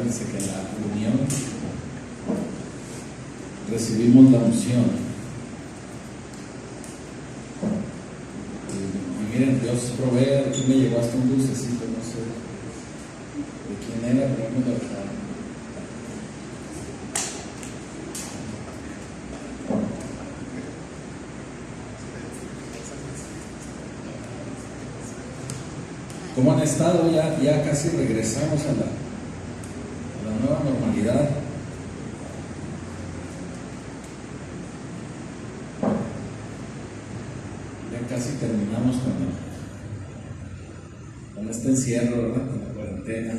Acuérdense que en la unión recibimos la unción. Y miren, Dios provee. Aquí me llegó hasta un dulcecito, no sé de quién era, pero me lo dejaron. ¿Cómo han estado? Ya casi regresamos a la nueva normalidad. Ya casi terminamos con este encierro, ¿verdad? Con la cuarentena.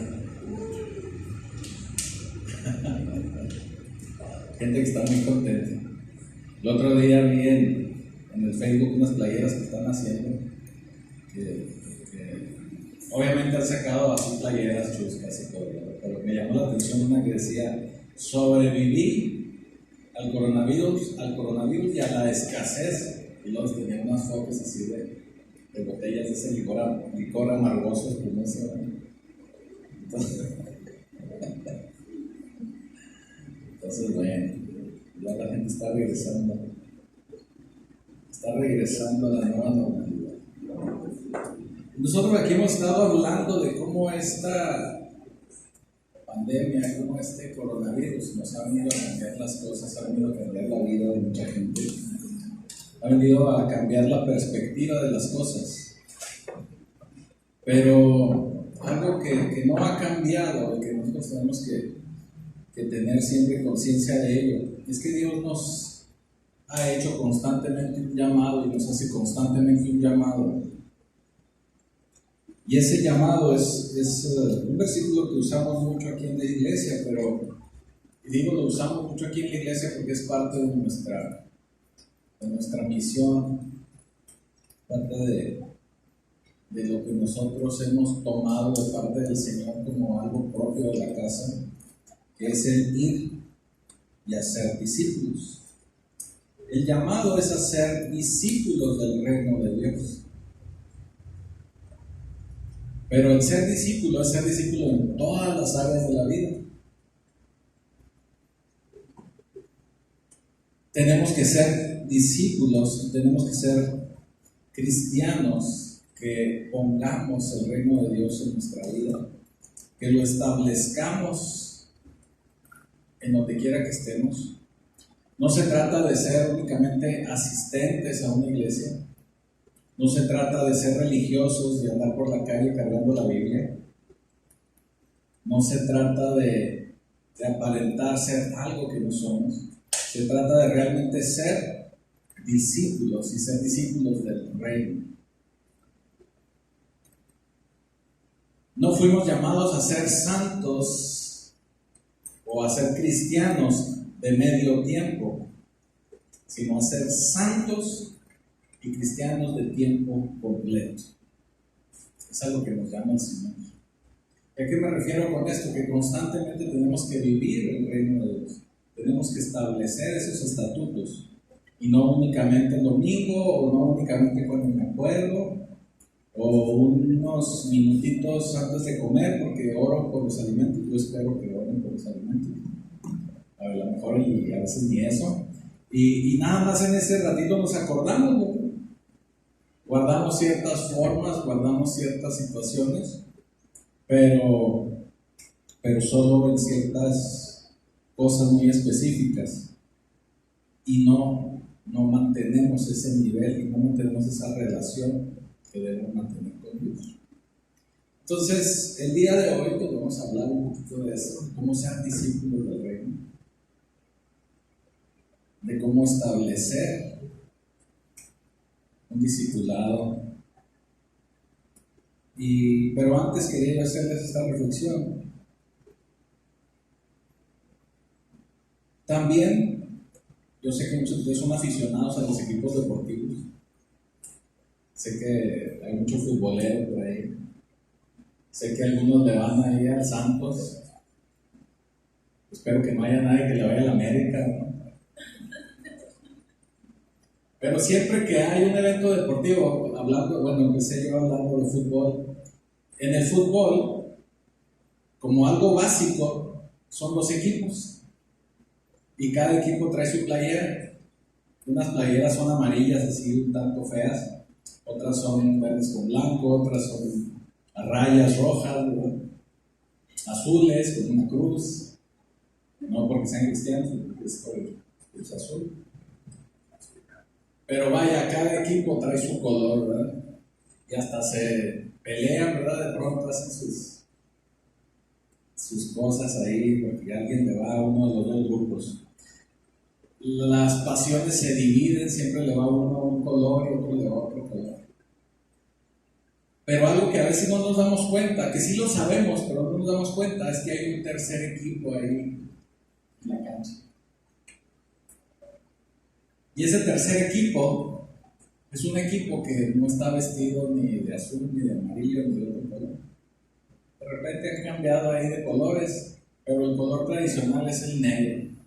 Gente que está muy contenta. El otro día vi en el Facebook unas playeras que están haciendo que obviamente han sacado así playeras chuscas y todo, pero me llamó la atención una que decía: sobreviví al coronavirus y a la escasez. Y luego tenían unas fotos así de botellas de ese licor amargoso, espumoso. Entonces, bueno, ya la gente está regresando a la nueva normalidad. Nosotros aquí hemos estado hablando de cómo esta pandemia, cómo este coronavirus nos ha venido a cambiar las cosas, ha venido a cambiar la vida de mucha gente, ha venido a cambiar la perspectiva de las cosas. Pero algo que no ha cambiado y que nosotros tenemos que tener siempre conciencia de ello, es que Dios nos ha hecho constantemente un llamado y nos hace constantemente un llamado. Y ese llamado es un versículo que usamos mucho aquí en la iglesia, pero digo lo usamos mucho aquí en la iglesia porque es parte de nuestra misión, parte de lo que nosotros hemos tomado de parte del Señor como algo propio de la casa, que es el ir y hacer discípulos. El llamado es a ser discípulos del reino de Dios. Pero el ser discípulo es ser discípulo en todas las áreas de la vida. Tenemos que ser discípulos, tenemos que ser cristianos que pongamos el reino de Dios en nuestra vida, que lo establezcamos en donde quiera que estemos. No se trata de ser únicamente asistentes a una iglesia. No se trata de ser religiosos, de andar por la calle cargando la Biblia. No se trata de aparentar ser algo que no somos. Se trata de realmente ser discípulos y ser discípulos del reino. No fuimos llamados a ser santos o a ser cristianos de medio tiempo, sino a ser santos y cristianos de tiempo completo. Es algo que nos llama el Señor. ¿A qué me refiero con esto? Que constantemente tenemos que vivir el reino de Dios. Tenemos que establecer esos estatutos. Y no únicamente el domingo, o no únicamente cuando me acuerdo, o unos minutitos antes de comer, porque oro por los alimentos. Yo espero que oren por los alimentos. A lo mejor y a veces ni eso. Y nada más en ese ratito nos acordamos, ¿no? Guardamos ciertas formas, guardamos ciertas situaciones, pero solo en ciertas cosas muy específicas. Y no mantenemos ese nivel y no mantenemos esa relación que debemos mantener con Dios. Entonces, el día de hoy pues vamos a hablar un poquito de eso, cómo ser discípulos del reino, de cómo establecer un discipulado. Pero antes quería hacerles esta reflexión. También, yo sé que muchos de ustedes son aficionados a los equipos deportivos. Sé que hay mucho futbolero por ahí. Sé que algunos le van ahí al Santos. Espero que no haya nadie que le vaya a la América, ¿no? Pero siempre que hay un evento deportivo, empecé yo hablando de fútbol. En el fútbol, como algo básico, son dos equipos y cada equipo trae su playera. Unas playeras son amarillas, así un tanto feas, otras son verdes con blanco, otras son a rayas rojas, ¿verdad? Azules con una cruz, no porque sean cristianos, porque es por el cruz azul. Pero vaya, cada equipo trae su color, ¿verdad? Y hasta se pelean, ¿verdad? De pronto hacen sus cosas ahí, porque alguien le va a uno de los dos grupos. Las pasiones se dividen, siempre le va a uno un color y otro le va a otro color. Pero algo que a veces no nos damos cuenta, que sí lo sabemos, pero no nos damos cuenta, es que hay un tercer equipo ahí en la cancha. Y ese tercer equipo es un equipo que no está vestido ni de azul, ni de amarillo, ni de otro color. De repente han cambiado ahí de colores, pero el color tradicional es el negro.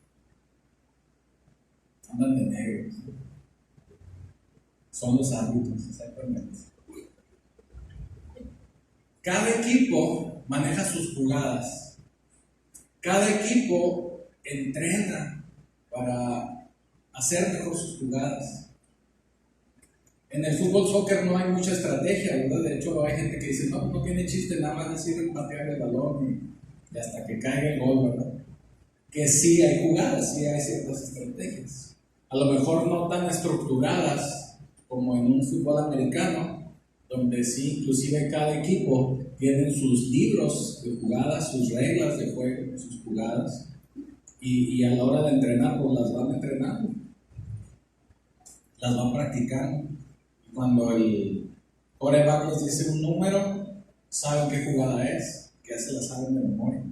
Andan de negro. Son los árbitros, exactamente. Cada equipo maneja sus jugadas. Cada equipo entrena para hacer mejor sus jugadas. En el fútbol soccer no hay mucha estrategia, ¿verdad? De hecho, hay gente que dice, no tiene chiste, nada más decir patear el balón y hasta que caiga el gol, ¿verdad? Que sí hay jugadas, sí hay ciertas estrategias. A lo mejor no tan estructuradas como en un fútbol americano, donde sí, inclusive cada equipo tiene sus libros de jugadas, sus reglas de juego, sus jugadas, y a la hora de entrenar, pues las van entrenando, las van practicando. Cuando el quarterback les dice un número, saben qué jugada es, que ya se la saben de memoria,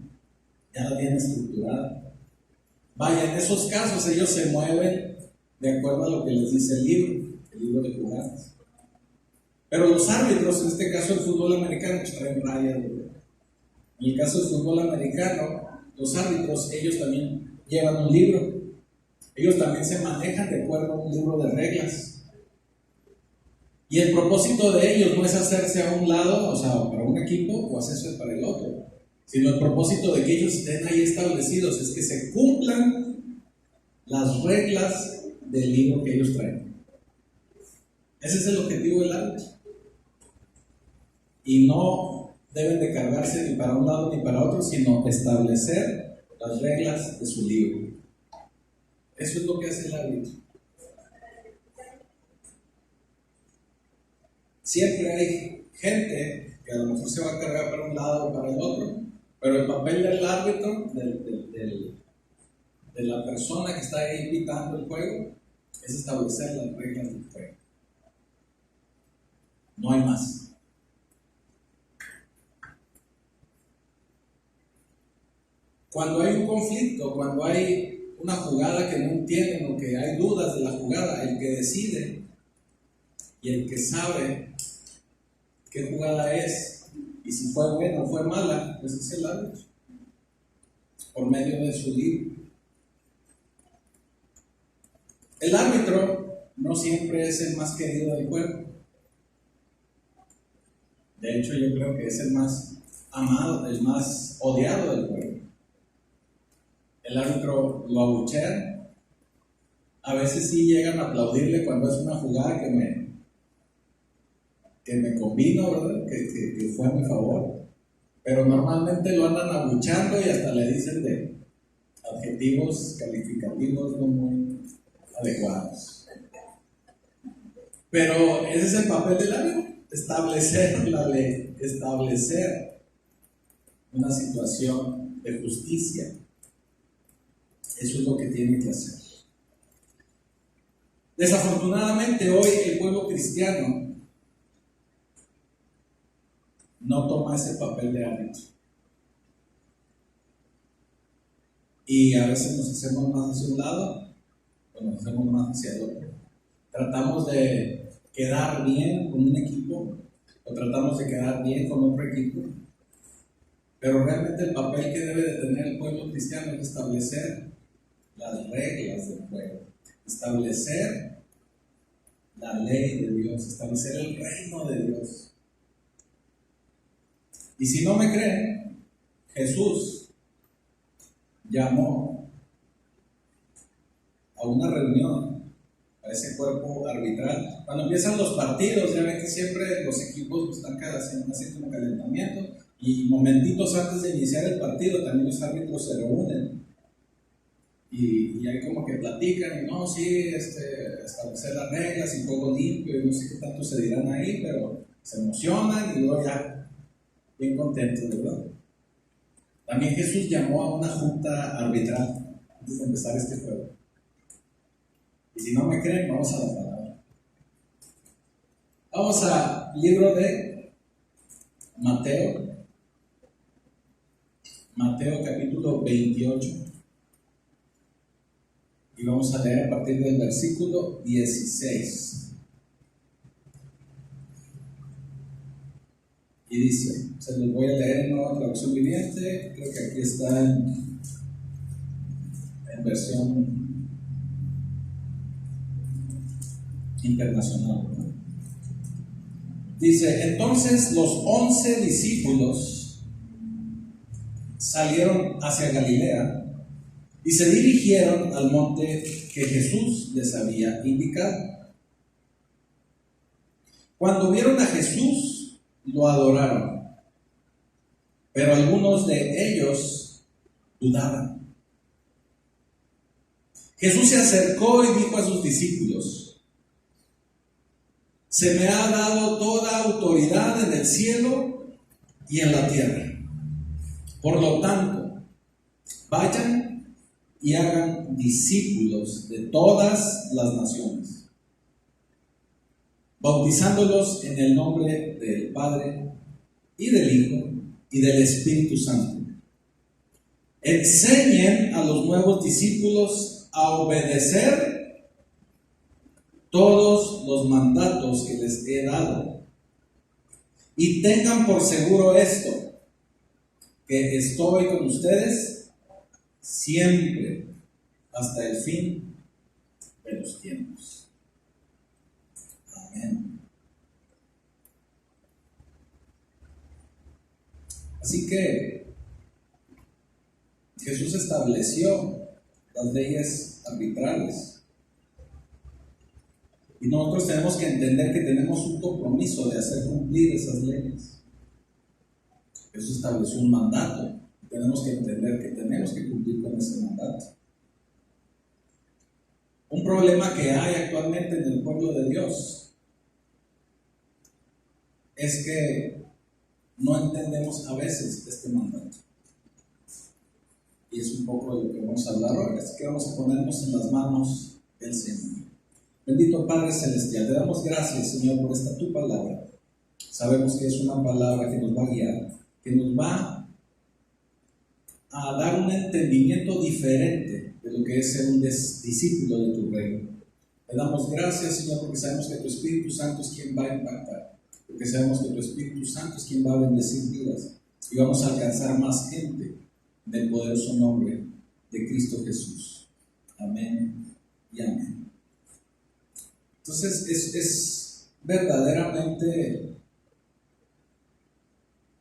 ya la tienen estructurada. Vaya, en esos casos ellos se mueven de acuerdo a lo que les dice el libro de jugadas. Pero los árbitros, en este caso el fútbol americano, pues traen rayas. En el caso del fútbol americano, los árbitros, ellos también llevan un libro. Ellos también se manejan de acuerdo a un libro de reglas. Y el propósito de ellos no es hacerse a un lado, o sea, para un equipo, o hacerse para el otro, sino el propósito de que ellos estén ahí establecidos es que se cumplan las reglas del libro que ellos traen. Ese es el objetivo del árbitro. Y no deben de cargarse ni para un lado ni para otro, sino establecer las reglas de su libro. Eso es lo que hace el árbitro. Siempre hay gente que a lo mejor se va a cargar para un lado o para el otro, pero el papel del árbitro, de la persona que está ahí pitando el juego, es establecer las reglas del juego. No hay más. Cuando hay un conflicto, cuando hay una jugada que no entienden o que hay dudas de la jugada, el que decide y el que sabe qué jugada es y si fue buena o fue mala, pues es el árbitro, por medio de su libro. El árbitro no siempre es el más querido del juego. De hecho, yo creo que es el más amado, el más odiado del juego. El árbitro lo abuchean. A veces sí llegan a aplaudirle cuando es una jugada que me convino, ¿verdad? Que fue a mi favor. Pero normalmente lo andan abuchando y hasta le dicen de adjetivos calificativos no muy adecuados. Pero ese es el papel del árbitro, establecer la ley, establecer una situación de justicia. Eso es lo que tiene que hacer. Desafortunadamente hoy el pueblo cristiano no toma ese papel de árbitro. Y a veces nos hacemos más hacia un lado o nos hacemos más hacia el otro. Tratamos de quedar bien con un equipo o tratamos de quedar bien con otro equipo. Pero realmente el papel que debe de tener el pueblo cristiano es establecer las reglas del juego, establecer la ley de Dios, establecer el reino de Dios. Y si no me creen, Jesús llamó a una reunión a ese cuerpo arbitral. Cuando empiezan los partidos, ya ven que siempre los equipos están haciendo un calentamiento y momentitos antes de iniciar el partido también los árbitros se reúnen y ahí como que platican, no, sí, establecer las reglas y juego limpio y no sé qué tanto se dirán ahí, pero se emocionan y luego ya bien contentos, ¿verdad? También Jesús llamó a una junta arbitral antes de empezar este juego. Y si no me creen, vamos a la palabra. Vamos al libro de Mateo capítulo 28. Y vamos a leer a partir del versículo 16. Y dice, se los voy a leer en Nueva Traducción Viviente, creo que aquí está en versión internacional, ¿no? Dice, entonces los 11 discípulos salieron hacia Galilea y se dirigieron al monte que Jesús les había indicado. Cuando vieron a Jesús, lo adoraron, pero algunos de ellos dudaban. Jesús se acercó y dijo a sus discípulos, se me ha dado toda autoridad en el cielo y en la tierra. Por lo tanto, vayan y hagan discípulos de todas las naciones, bautizándolos en el nombre del Padre y del Hijo y del Espíritu Santo. Enseñen a los nuevos discípulos a obedecer todos los mandatos que les he dado. Y tengan por seguro esto, que estoy con ustedes siempre hasta el fin de los tiempos. Amén. Así que Jesús estableció las leyes arbitrales. Y nosotros tenemos que entender que tenemos un compromiso de hacer cumplir esas leyes. Jesús estableció un mandato. Tenemos que entender que tenemos que cumplir con ese mandato. Un problema que hay actualmente en el pueblo de Dios es que no entendemos a veces este mandato. Y es un poco de lo que vamos a hablar hoy. Así que vamos a ponernos en las manos del Señor. Bendito Padre Celestial, te damos gracias, Señor, por esta tu palabra. Sabemos que es una palabra que nos va a guiar, que nos va a dar un entendimiento diferente de lo que es ser un discípulo de tu reino. Te damos gracias, Señor, porque sabemos que tu Espíritu Santo es quien va a impactar, porque sabemos que tu Espíritu Santo es quien va a bendecir vidas y vamos a alcanzar más gente en el poderoso nombre de Cristo Jesús. Amén y amén. Entonces es verdaderamente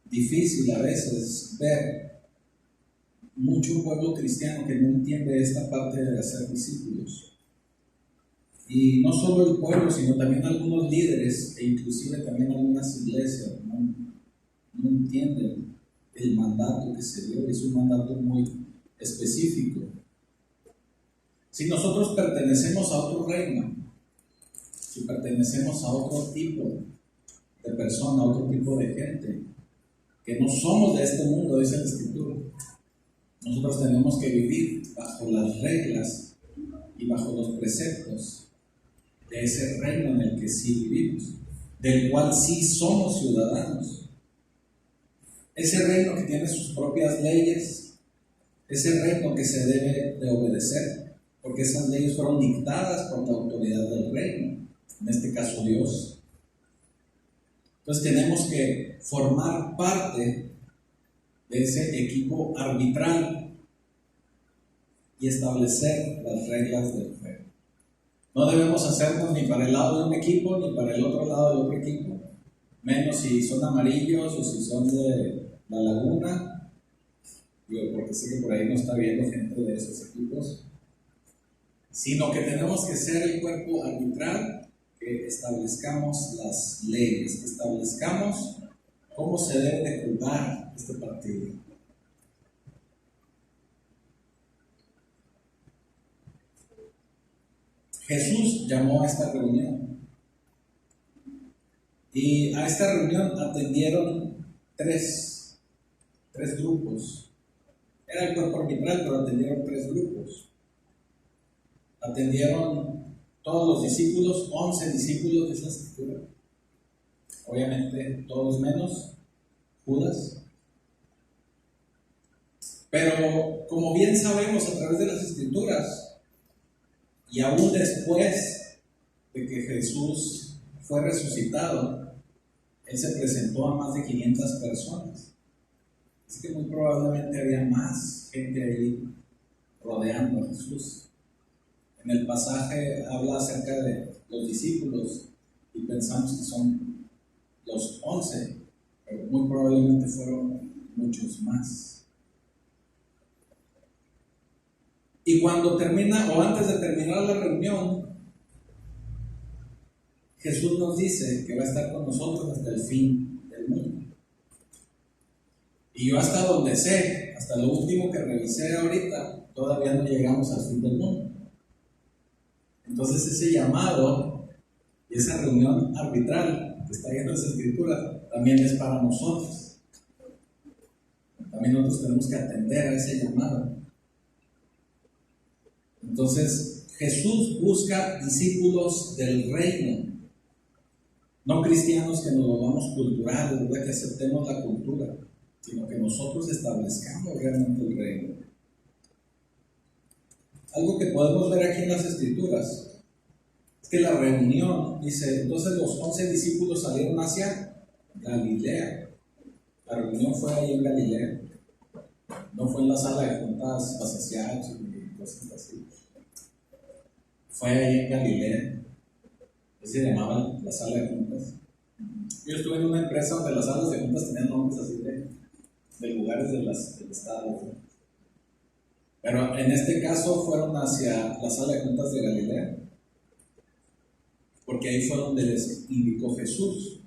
difícil a veces ver mucho pueblo cristiano que no entiende esta parte de hacer discípulos. Y no solo el pueblo, sino también algunos líderes e inclusive también algunas iglesias no entienden el mandato que se dio. Es un mandato muy específico. Si nosotros pertenecemos a otro reino, si pertenecemos a otro tipo de persona, a otro tipo de gente, que no somos de este mundo, dice la Escritura, nosotros tenemos que vivir bajo las reglas y bajo los preceptos de ese reino en el que sí vivimos, del cual sí somos ciudadanos. Ese reino que tiene sus propias leyes, ese reino que se debe de obedecer, porque esas leyes fueron dictadas por la autoridad del reino, en este caso Dios. Entonces tenemos que formar parte de ese equipo arbitral y establecer las reglas del juego. No debemos hacernos ni para el lado de un equipo ni para el otro lado de otro equipo, menos si son amarillos o si son de la laguna digo, porque sé que por ahí no está viendo gente de esos equipos, sino que tenemos que ser el cuerpo arbitral, que establezcamos las leyes, que establezcamos cómo se debe de jugar este partido. Jesús llamó a esta reunión y a esta reunión atendieron tres grupos. Era el cuerpo arbitral, pero atendieron tres grupos. Atendieron todos los discípulos, 11 discípulos de esa escritura. Obviamente todos menos Judas. Pero como bien sabemos a través de las escrituras, y aún después de que Jesús fue resucitado, Él se presentó a más de 500 personas. Así que muy probablemente había más gente ahí rodeando a Jesús. En el pasaje habla acerca de los discípulos y pensamos que son los 11, pero muy probablemente fueron muchos más. Y cuando termina, o antes de terminar la reunión, Jesús nos dice que va a estar con nosotros hasta el fin del mundo. Y yo hasta donde sé, hasta lo último que revisé ahorita, todavía no llegamos al fin del mundo. Entonces ese llamado y esa reunión arbitral que está ahí en las escrituras también es para nosotros. También nosotros tenemos que atender a ese llamado. Entonces, Jesús busca discípulos del reino, no cristianos que nos volvamos culturales, ¿verdad? Que aceptemos la cultura, sino que nosotros establezcamos realmente el reino. Algo que podemos ver aquí en las escrituras es que la reunión, dice, entonces los 11 discípulos salieron hacia Galilea. La reunión fue ahí en Galilea, no fue en la sala de juntas paseadas y cosas así. Fue ahí en Galilea, se llamaba la sala de juntas. Yo estuve en una empresa donde las salas de juntas tenían nombres así de lugares del estado. Pero en este caso fueron hacia la sala de juntas de Galilea, porque ahí fue donde les indicó Jesús.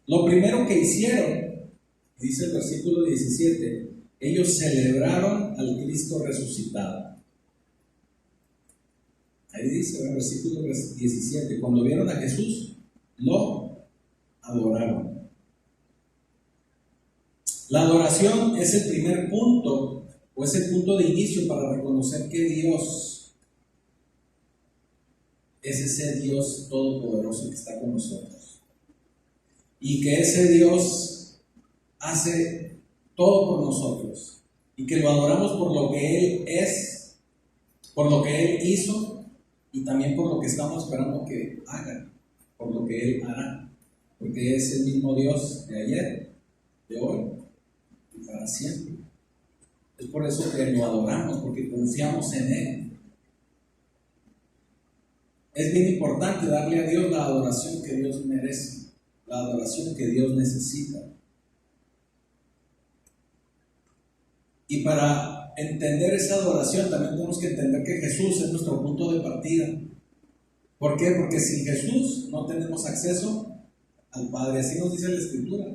Lo primero que hicieron, dice el versículo 17, ellos celebraron al Cristo resucitado. Ahí dice en el versículo 17, cuando vieron a Jesús, lo adoraron. La adoración es el primer punto, o es el punto de inicio para reconocer que Dios es ese Dios todopoderoso que está con nosotros. Y que ese Dios hace todo por nosotros. Y que lo adoramos por lo que Él es, por lo que Él hizo, y también por lo que estamos esperando que haga, por lo que Él hará, porque es el mismo Dios de ayer, de hoy y para siempre. Es por eso que lo adoramos, porque confiamos en Él. Es bien importante darle a Dios la adoración que Dios merece, la adoración que Dios necesita. Y para entender esa adoración también tenemos que entender que Jesús es nuestro punto de partida. ¿Por qué? Porque sin Jesús no tenemos acceso al Padre. Así nos dice la Escritura.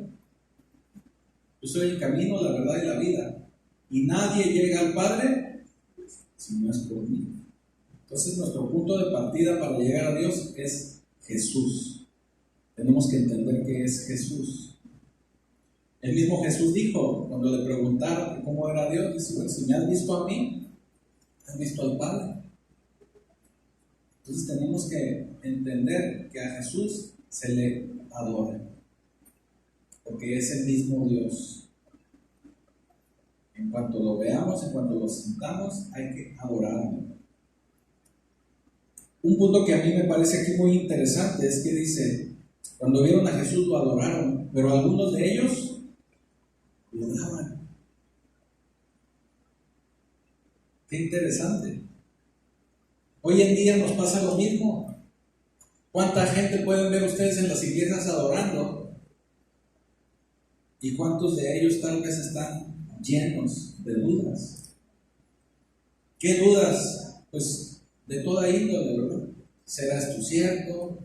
Yo soy el camino, la verdad y la vida, y nadie llega al Padre si no es por mí. Entonces nuestro punto de partida para llegar a Dios es Jesús. Tenemos que entender que es Jesús. El mismo Jesús dijo, cuando le preguntaron cómo era Dios, dice, bueno, si me has visto a mí, has visto al Padre. Entonces tenemos que entender que a Jesús se le adora, porque es el mismo Dios. En cuanto lo veamos, en cuanto lo sintamos, hay que adorarlo. Un punto que a mí me parece aquí muy interesante es que dice, cuando vieron a Jesús lo adoraron, pero algunos de ellos lo daban. Qué interesante. Hoy en día nos pasa lo mismo. ¿Cuánta gente pueden ver ustedes en las iglesias adorando? ¿Y cuántos de ellos tal vez están llenos de dudas. ¿Qué dudas? Pues de toda índole, ¿verdad? ¿Será esto cierto?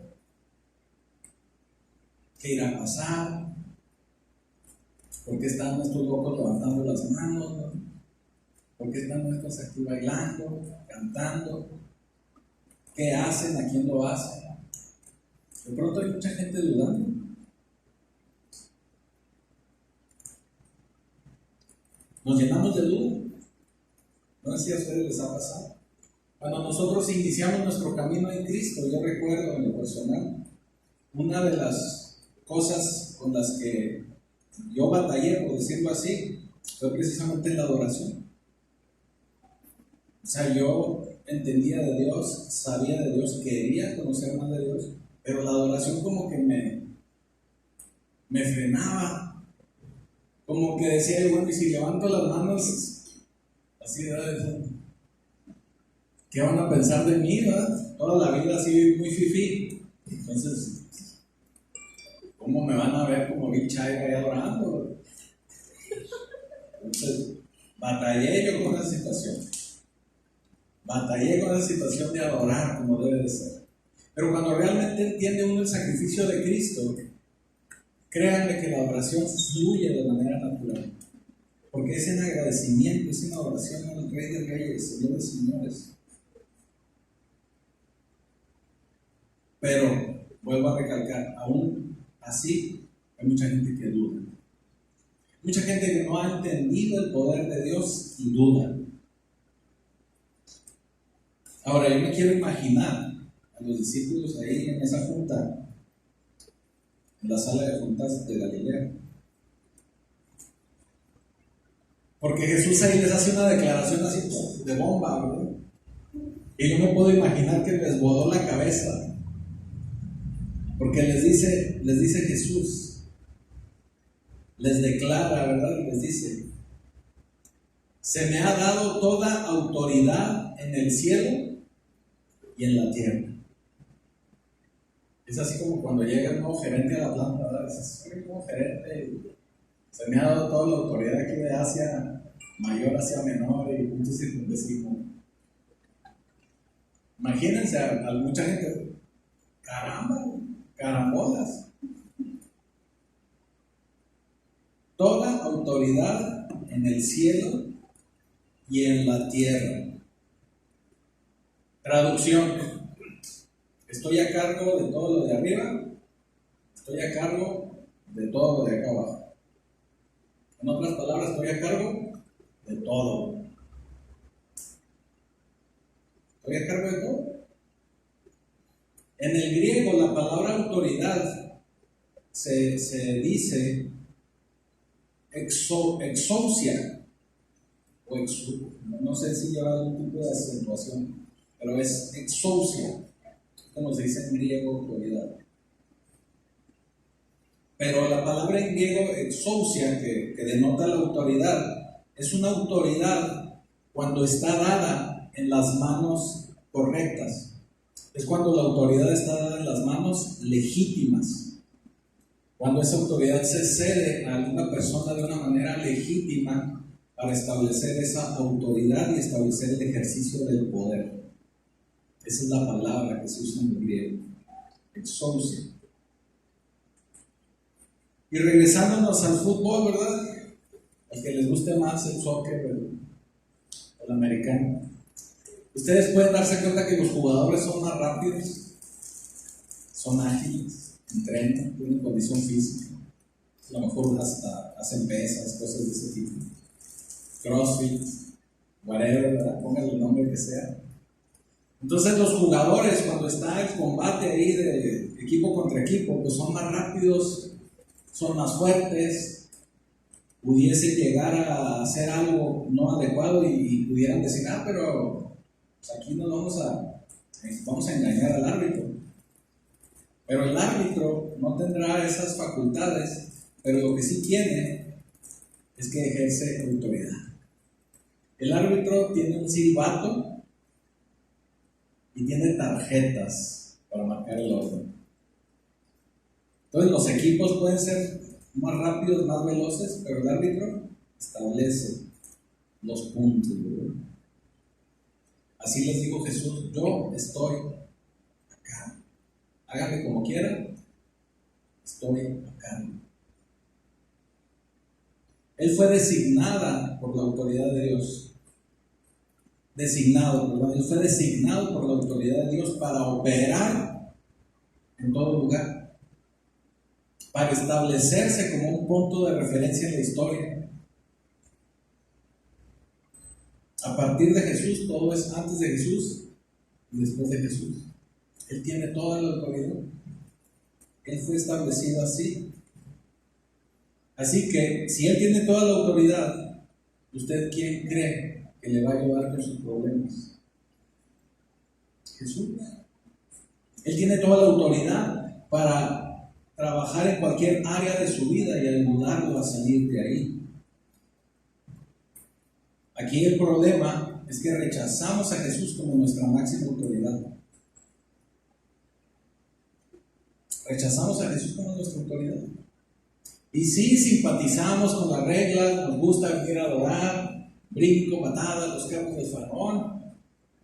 ¿Qué irá a pasar? ¿Por qué están estos locos levantando las manos? ¿No? ¿Por qué están estos aquí bailando, cantando? ¿Qué hacen? ¿A quién lo hacen? De pronto hay mucha gente dudando. Nos llenamos de duda. No sé si a ustedes les ha pasado. Cuando nosotros iniciamos nuestro camino en Cristo, yo recuerdo en lo personal, una de las cosas con las que yo batallé, por decirlo así, fue precisamente la adoración. O sea, yo entendía de Dios, sabía de Dios, quería conocer más de Dios, pero la adoración como que me frenaba. Como que decía, bueno, y si levanto las manos, así, ¿verdad? ¿Qué van a pensar de mí, verdad? Toda la vida así muy fifí. Entonces, ¿cómo me van a ver como Bill Chai ahí adorando? Entonces, batallé yo con esa situación. Batallé con esa situación de adorar como debe de ser. Pero cuando realmente entiende uno el sacrificio de Cristo, créanme que la adoración fluye de manera natural. Porque es en agradecimiento, es en adoración al Rey de Reyes, Señor de Señores. Pero, vuelvo a recalcar, aún así hay mucha gente que duda. Mucha gente que no ha entendido el poder de Dios y duda. Ahora, yo me quiero imaginar a los discípulos ahí en esa junta, en la sala de juntas de Galilea. Porque Jesús ahí les hace una declaración así de bomba, ¿verdad? Y yo me puedo imaginar que les voló la cabeza. Porque les dice Jesús, les declara, ¿verdad? Y les dice, se me ha dado toda autoridad en el cielo y en la tierra. Es así como cuando llega el nuevo gerente a la planta, ¿verdad? Soy el nuevo gerente, se me ha dado toda la autoridad aquí de Asia mayor hacia menor y punto circunvecivo. Imagínense a mucha gente, caramba, carambolas. Toda autoridad en el cielo y en la tierra. Traducción: estoy a cargo de todo lo de arriba, estoy a cargo de todo lo de acá abajo. En otras palabras, estoy a cargo de todo. Estoy a cargo de todo. En el griego, la palabra autoridad se dice exousia, o no sé si lleva algún tipo de acentuación, pero es exousia, como se dice en griego, autoridad. Pero la palabra en griego exousia, que denota la autoridad, es una autoridad cuando está dada en las manos correctas. Es cuando la autoridad está dada en las manos legítimas. Cuando esa autoridad se cede a alguna persona de una manera legítima para establecer esa autoridad y establecer el ejercicio del poder. Esa es la palabra que se usa en el griego, exousia. Y regresándonos al fútbol, ¿verdad? Al que les guste más el soccer, el americano. Ustedes pueden darse cuenta que los jugadores son más rápidos, son ágiles, entrenan, tienen condición física. A lo mejor hasta hacen pesas, cosas de ese tipo. CrossFit, whatever, ¿verdad? Pónganle el nombre que sea. Entonces los jugadores, cuando está el combate ahí de equipo contra equipo, pues son más rápidos, son más fuertes, pudiesen llegar a hacer algo no adecuado y pudieran decir, pero pues aquí nos vamos a engañar al árbitro. Pero el árbitro no tendrá esas facultades, pero lo que sí tiene es que ejerce autoridad. El árbitro tiene un silbato y tiene tarjetas para marcar el orden. Entonces los equipos pueden ser más rápidos, más veloces, pero el árbitro establece los puntos, ¿verdad? Así les dijo Jesús: yo estoy acá. Háganme como quieran, estoy acá. Él fue designada por la autoridad de Dios. Él fue designado por la autoridad de Dios para operar en todo lugar, para establecerse como un punto de referencia en la historia. A partir de Jesús, todo es antes de Jesús y después de Jesús. Él tiene toda la autoridad. Él fue establecido así. Así que, si Él tiene toda la autoridad, ¿usted quién cree que le va a ayudar con sus problemas? Jesús. Él tiene toda la autoridad para trabajar en cualquier área de su vida y ayudarlo a salir de ahí. Aquí el problema es que rechazamos a Jesús como nuestra máxima autoridad. Rechazamos a Jesús como nuestra autoridad. Y sí, simpatizamos con las reglas, nos gusta venir a adorar, brinco, patada, los campos del faraón,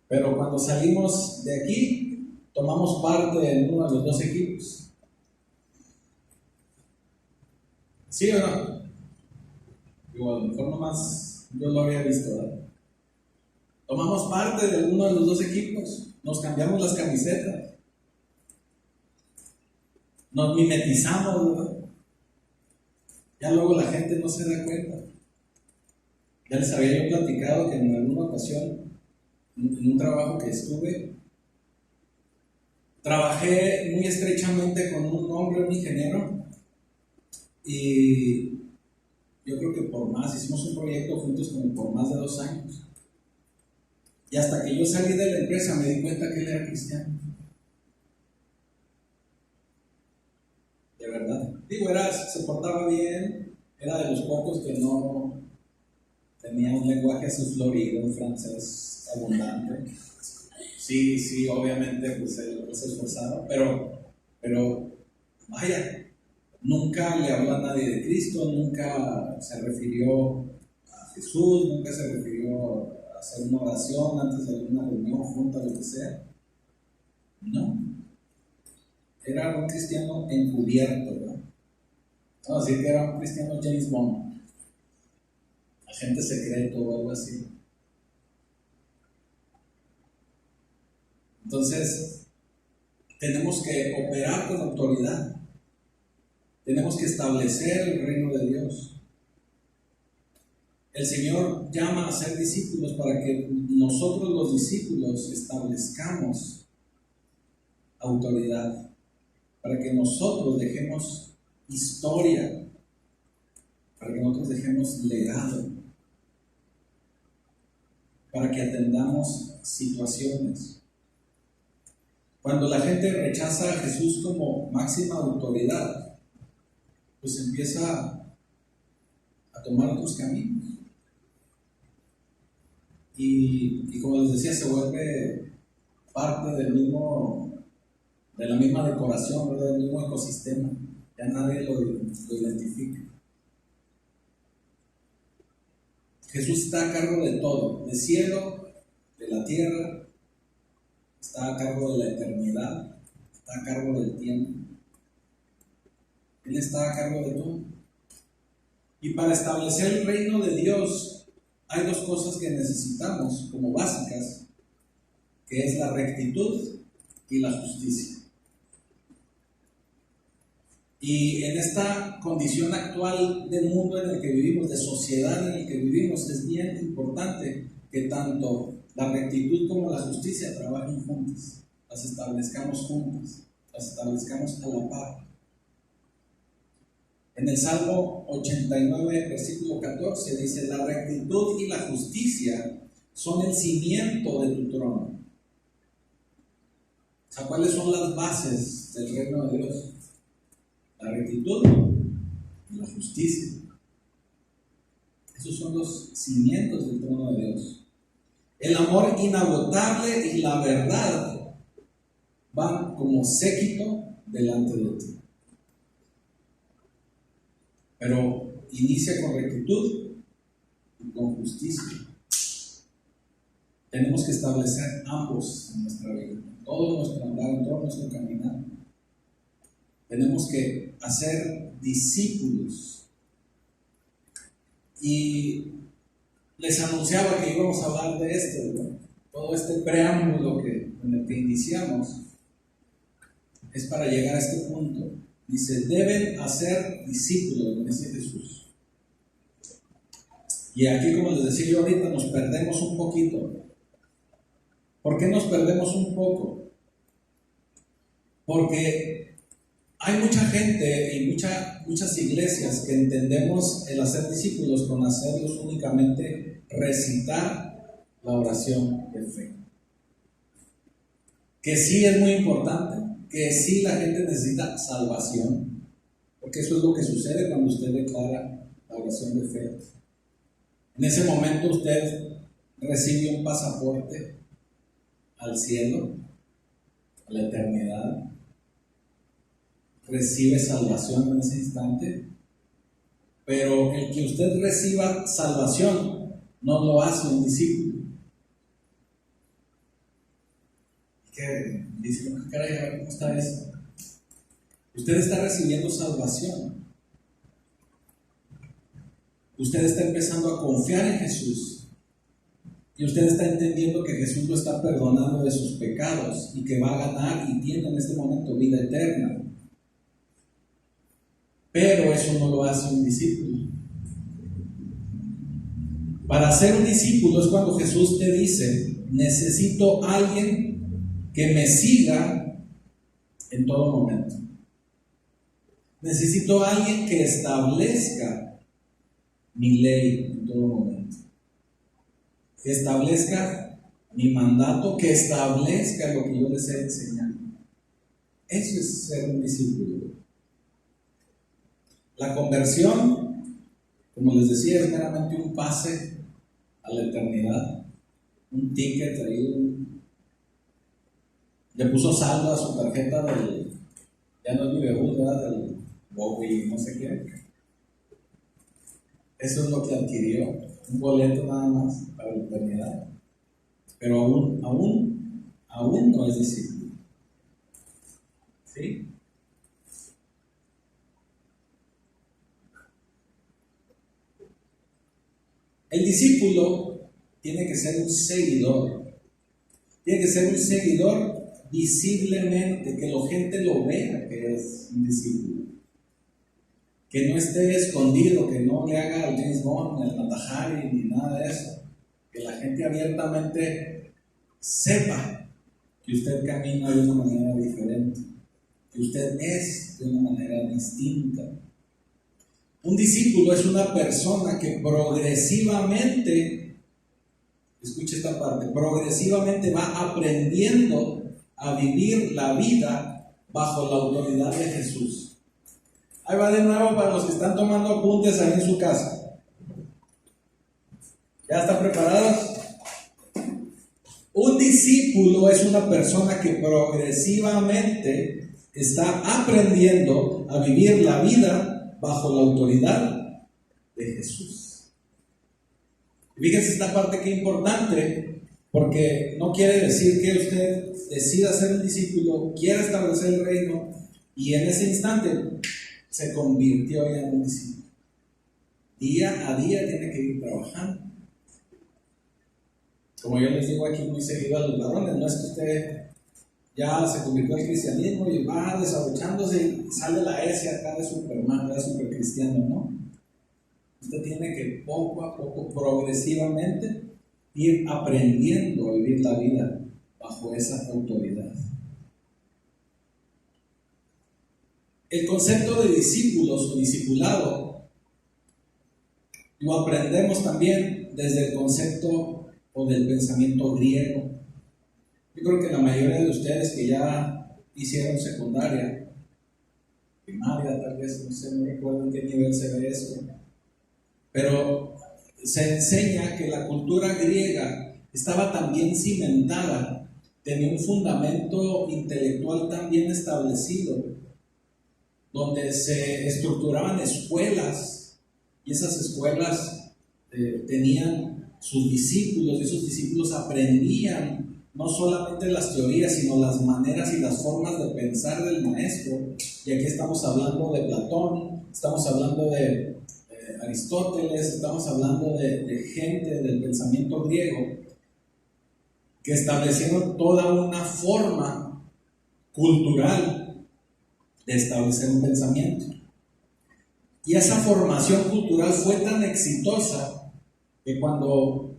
pero cuando salimos de aquí, tomamos parte en uno de los dos equipos. ¿Sí o no? Digo, a lo mejor nomás yo lo había visto, ¿verdad? Tomamos parte de uno de los dos equipos, nos cambiamos las camisetas, nos mimetizamos, ¿verdad? Ya luego la gente no se da cuenta. Ya les había yo platicado que en alguna ocasión, en un trabajo que estuve, trabajé muy estrechamente con un hombre, un ingeniero, y yo creo que hicimos un proyecto juntos como por más de 2 años. Y hasta que yo salí de la empresa me di cuenta que él era cristiano. De verdad. Digo, se portaba bien, era de los pocos que no tenía un lenguaje así florido, un francés abundante. Sí, obviamente pues él se esforzaba, pero vaya, nunca le habló a nadie de Cristo, nunca se refirió a Jesús, nunca se refirió a hacer una oración antes de alguna reunión, junta, lo que sea. No. Era un cristiano encubierto, ¿no? Vamos a decir que era un cristiano James Bond, agente secreto o algo así. Entonces, tenemos que operar con autoridad. Tenemos que establecer el reino de Dios. El Señor llama a ser discípulos para que nosotros los discípulos establezcamos autoridad, para que nosotros dejemos historia, para que nosotros dejemos legado, para que atendamos situaciones. Cuando la gente rechaza a Jesús como máxima autoridad, pues empieza a tomar otros caminos. Y como les decía, se vuelve parte de la misma decoración, ¿verdad? Del mismo ecosistema. Ya nadie lo identifica. Jesús está a cargo de todo, del cielo, de la tierra, está a cargo de la eternidad, está a cargo del tiempo. Él está a cargo de todo. Y para establecer el reino de Dios, hay 2 cosas que necesitamos como básicas, que es la rectitud y la justicia. Y en esta condición actual del mundo en el que vivimos, de sociedad en el que vivimos, es bien importante que tanto la rectitud como la justicia trabajen juntas, las establezcamos juntas, las establezcamos a la par. En el Salmo 89, versículo 14, dice: la rectitud y la justicia son el cimiento de tu trono. O sea, ¿cuáles son las bases del reino de Dios? La rectitud y la justicia. Esos son los cimientos del trono de Dios. El amor inagotable y la verdad van como séquito delante de ti. Pero inicia con rectitud y con justicia. Tenemos que establecer ambos en nuestra vida, en todo nuestro andar, en todo nuestro caminar. Tenemos que hacer discípulos. Y les anunciaba que íbamos a hablar de esto, ¿no? Todo este preámbulo en el que iniciamos es para llegar a este punto. Dice, deben hacer discípulos, dice Jesús. Y aquí, como les decía yo ahorita, nos perdemos un poquito. ¿Por qué nos perdemos un poco? Porque hay mucha gente y muchas iglesias que entendemos el hacer discípulos con hacerlos únicamente recitar la oración de fe. Que sí es muy importante, que sí la gente necesita salvación, porque eso es lo que sucede cuando usted declara la oración de fe. En ese momento usted recibe un pasaporte al cielo, a la eternidad. Recibe salvación en ese instante, pero el que usted reciba salvación no lo hace un discípulo. ¿Qué? Dice, caray, ¿cómo está eso? Usted está recibiendo salvación. Usted está empezando a confiar en Jesús. Y usted está entendiendo que Jesús lo está perdonando de sus pecados y que va a ganar y tiene en este momento vida eterna. Pero eso no lo hace un discípulo. Para ser un discípulo es cuando Jesús te dice, necesito a alguien que me siga en todo momento. Necesito a alguien que establezca mi ley en todo momento. Que establezca mi mandato, que establezca lo que yo les he enseñado. Eso es ser un discípulo. La conversión, como les decía, es meramente un pase a la eternidad, un ticket ahí. Le puso saldo a su tarjeta ya no es Vivebus, ¿verdad? Del Bowie, no sé qué. Eso es lo que adquirió, un boleto nada más para la eternidad. Pero aún no es discípulo. ¿Sí? El discípulo tiene que ser un seguidor. Tiene que ser un seguidor visiblemente, que la gente lo vea que es un discípulo. Que no esté escondido, que no le haga al James Bond, al Matahari, ni nada de eso. Que la gente abiertamente sepa que usted camina de una manera diferente, que usted es de una manera distinta. Un discípulo es una persona que progresivamente, escuche esta parte, progresivamente va aprendiendo a vivir la vida bajo la autoridad de Jesús. Ahí va de nuevo para los que están tomando apuntes ahí en su casa. ¿Ya están preparados? Un discípulo es una persona que progresivamente está aprendiendo a vivir la vida bajo la autoridad de Jesús. Fíjense esta parte que es importante, porque no quiere decir que usted decida ser un discípulo, quiera establecer el reino y en ese instante se convirtió ya en un discípulo. Día a día tiene que ir trabajando. Como yo les digo aquí muy seguido a los ladrones, no es que usted ya se convirtió al cristianismo y va desabochándose y sale la S acá de Superman, de super cristiano, ¿no? Usted tiene que poco a poco, progresivamente, ir aprendiendo a vivir la vida bajo esa autoridad. El concepto de discípulos o discipulado lo aprendemos también desde el concepto o del pensamiento griego. Yo creo que la mayoría de ustedes que ya hicieron secundaria, primaria tal vez, no sé, no recuerdo en qué nivel se ve esto, pero se enseña que la cultura griega estaba tan bien cimentada, tenía un fundamento intelectual tan bien establecido, donde se estructuraban escuelas, y esas escuelas tenían sus discípulos, y esos discípulos aprendían no solamente las teorías, sino las maneras y las formas de pensar del maestro. Y aquí estamos hablando de Platón, estamos hablando de Aristóteles, estamos hablando de gente del pensamiento griego que establecieron toda una forma cultural de establecer un pensamiento. Y esa formación cultural fue tan exitosa que cuando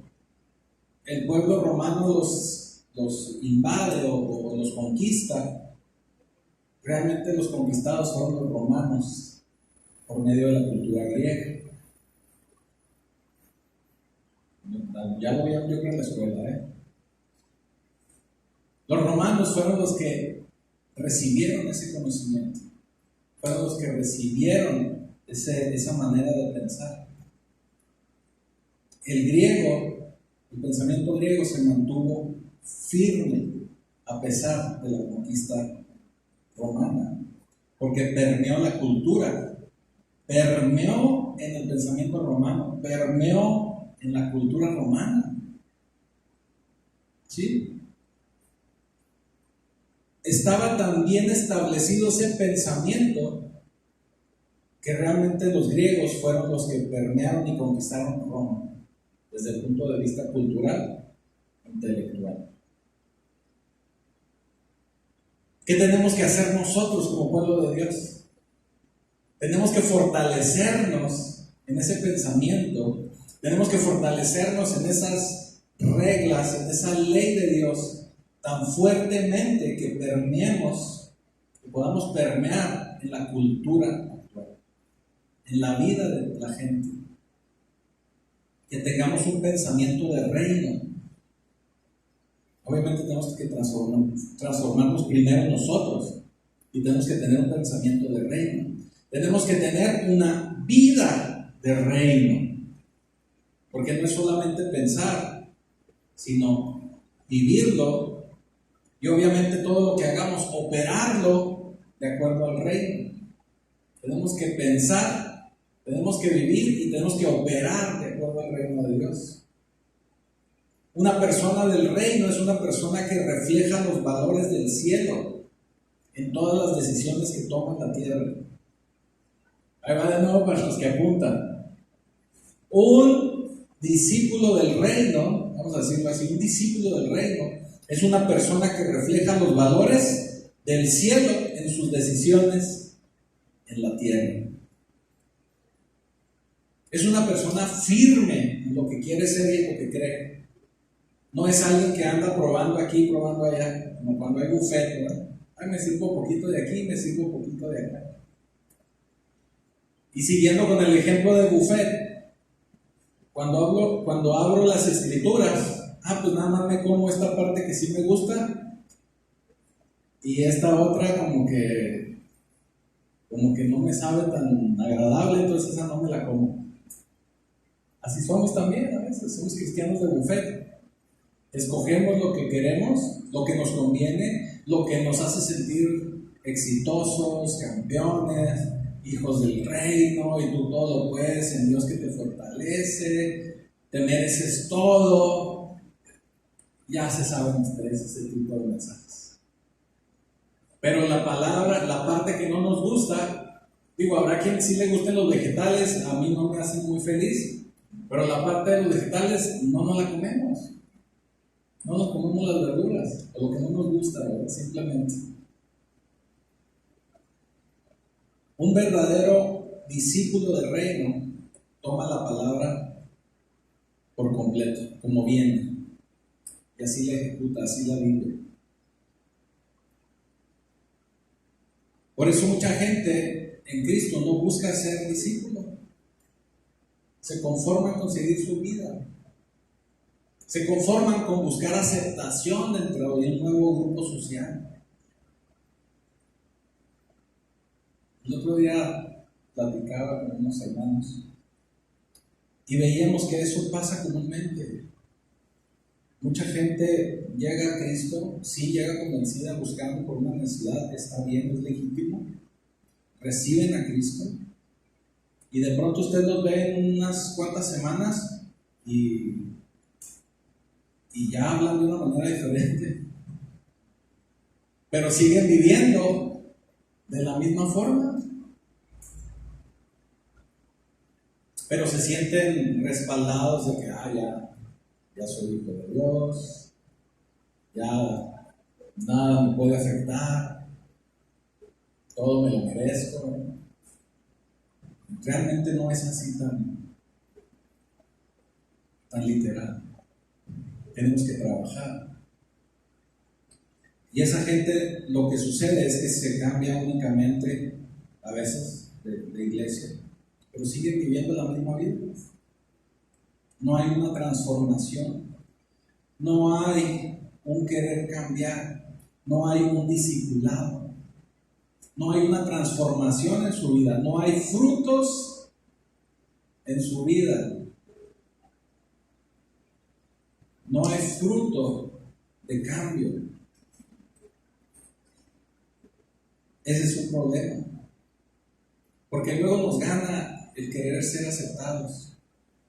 el pueblo romano los invade o los conquista, realmente los conquistados fueron los romanos por medio de la cultura griega. Ya lo veía yo en la escuela, Los romanos fueron los que recibieron ese conocimiento, fueron los que recibieron esa manera de pensar. El pensamiento griego se mantuvo firme a pesar de la conquista romana, porque permeó la cultura, permeó en el pensamiento romano, permeó en la cultura romana. ¿Sí? Estaba tan bien establecido ese pensamiento que realmente los griegos fueron los que permearon y conquistaron Roma desde el punto de vista cultural e intelectual. ¿Qué tenemos que hacer nosotros como pueblo de Dios? Tenemos que fortalecernos en ese pensamiento, tenemos que fortalecernos en esas reglas, en esa ley de Dios tan fuertemente que permeemos, que podamos permear en la cultura actual, en la vida de la gente, que tengamos un pensamiento de reino. Obviamente tenemos que transformarnos primero nosotros y tenemos que tener un pensamiento de reino. Tenemos que tener una vida de reino, porque no es solamente pensar, sino vivirlo. Y obviamente todo lo que hagamos, operarlo de acuerdo al reino. Tenemos que pensar, tenemos que vivir y tenemos que operar de acuerdo al reino de Dios. Una persona del reino es una persona que refleja los valores del cielo en todas las decisiones que toma en la tierra. Ahí va de nuevo para los que apuntan. Un discípulo del reino, vamos a decirlo así, un discípulo del reino es una persona que refleja los valores del cielo en sus decisiones en la tierra. Es una persona firme en lo que quiere ser y en lo que cree. No es alguien que anda probando aquí, probando allá, como cuando hay buffet, ¿verdad? Ay, me sirvo un poquito de aquí, me sirvo un poquito de acá. Y siguiendo con el ejemplo de buffet, cuando abro las escrituras, pues nada más me como esta parte que sí me gusta y esta otra como que no me sabe tan agradable, entonces esa no me la como. Así somos también a veces, somos cristianos de buffet. Escogemos lo que queremos, lo que nos conviene, lo que nos hace sentir exitosos, campeones, hijos del reino, y tú todo lo puedes en Dios que te fortalece, te mereces todo. Ya se saben ustedes ese tipo de mensajes. Pero la parte que no nos gusta, habrá quien sí le gusten los vegetales, a mí no me hacen muy feliz, pero la parte de los vegetales no nos la comemos. No nos comemos las verduras, o lo que no nos gusta, ¿verdad? Simplemente. Un verdadero discípulo del reino toma la palabra por completo, como viene, y así la ejecuta, así la vive. Por eso mucha gente en Cristo no busca ser discípulo, se conforman con seguir su vida, se conforman con buscar aceptación dentro de un nuevo grupo social. El otro día platicaba con unos hermanos y veíamos que eso pasa comúnmente. Mucha gente llega a Cristo, sí llega convencida, buscando por una necesidad, está bien, es legítimo, reciben a Cristo y de pronto usted los ve en unas cuantas semanas y ya hablan de una manera diferente, pero siguen viviendo de la misma forma, pero se sienten respaldados de que ya soy hijo de Dios, ya nada me puede afectar, todo me lo merezco. Realmente no es así tan literal. Tenemos que trabajar. Y esa gente, lo que sucede es que se cambia únicamente a veces de iglesia, pero siguen viviendo la misma vida. No hay una transformación, no hay un querer cambiar, no hay un discipulado, no hay una transformación en su vida, no hay frutos en su vida, no hay fruto de cambio. Ese es un problema, porque luego nos gana el querer ser aceptados,